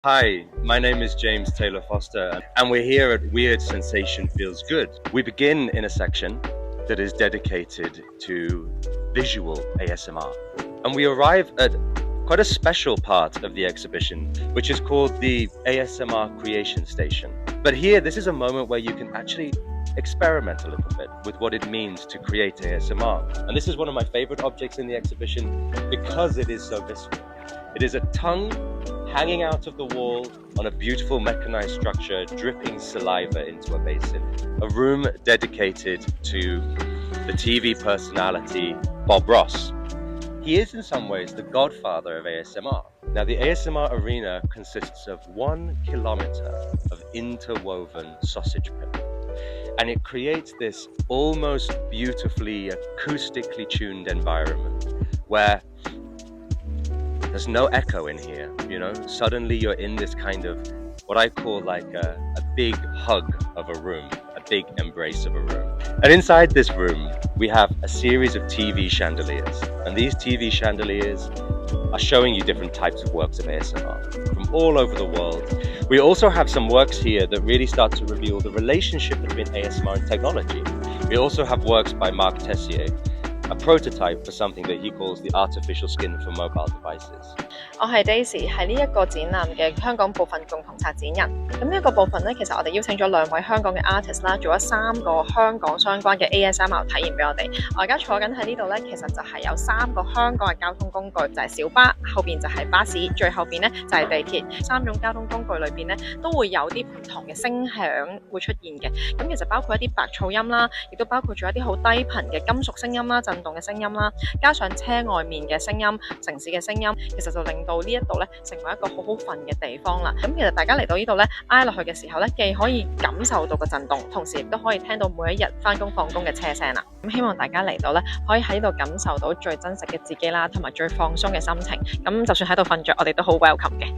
Hi, my name is James Taylor Foster, and we're here at Weird Sensation Feels Good. We begin in a section that is dedicated to visual ASMR, and we arrive at quite a special part of the exhibition, which is called the ASMR Creation Station. But here, this is a moment where you can actually experiment a little bit with what it means to create ASMR. And this is one of my favorite objects in the exhibition because it is so visceral. It is a tongue hanging out of the wall on a beautiful mechanized structure, dripping saliva into a basin. A room dedicated to the TV personality Bob Ross. He is in some ways the godfather of ASMR. Now, the ASMR arena consists of 1 kilometer of interwoven sausage pit. And it creates this almost beautifully acoustically tuned environment where there's no echo in here, Suddenly you're in this kind of what I call like a big hug of a room, a big embrace of a room. And inside this room, we have a series of TV chandeliers. And these TV chandeliers are showing you different types of works of ASMR from all over the world. We also have some works here that really start to reveal the relationship between ASMR and technology. We also have works by Mark Tessier, a prototype for something that he calls the artificial skin for mobile devices. 我係 Daisy，係呢一個展覽嘅香港部分共同策展人。咁呢一個部分呢，其實我哋邀請咗2位香港嘅 artist 啦，做咗3個香港相關嘅 ASMR 體驗俾我哋。我而家坐緊喺呢度呢，其實就係有3個香港嘅交通工具，就係小巴，後邊就係巴士，最後邊呢就係地鐵。3種交通工具裏邊呢，都會有啲唔同嘅聲響會出現嘅。咁其實包括一啲白噪音啦，亦都包括咗一啲好低頻嘅金屬聲音啦、震動嘅聲音啦，加上車外面嘅聲音、城市嘅聲音，其實就令到呢一度咧成為一個好好瞓嘅地方啦。咁其實大家嚟到呢度咧挨落去嘅時候咧，既可以感受到個震動，同時亦都可以聽到每一日返工放工嘅車聲啦。咁希望大家嚟到咧，可以喺呢度感受到最真實嘅自己啦，同埋最放鬆嘅心情。咁就算喺度瞓着，我哋都好 welcome 嘅。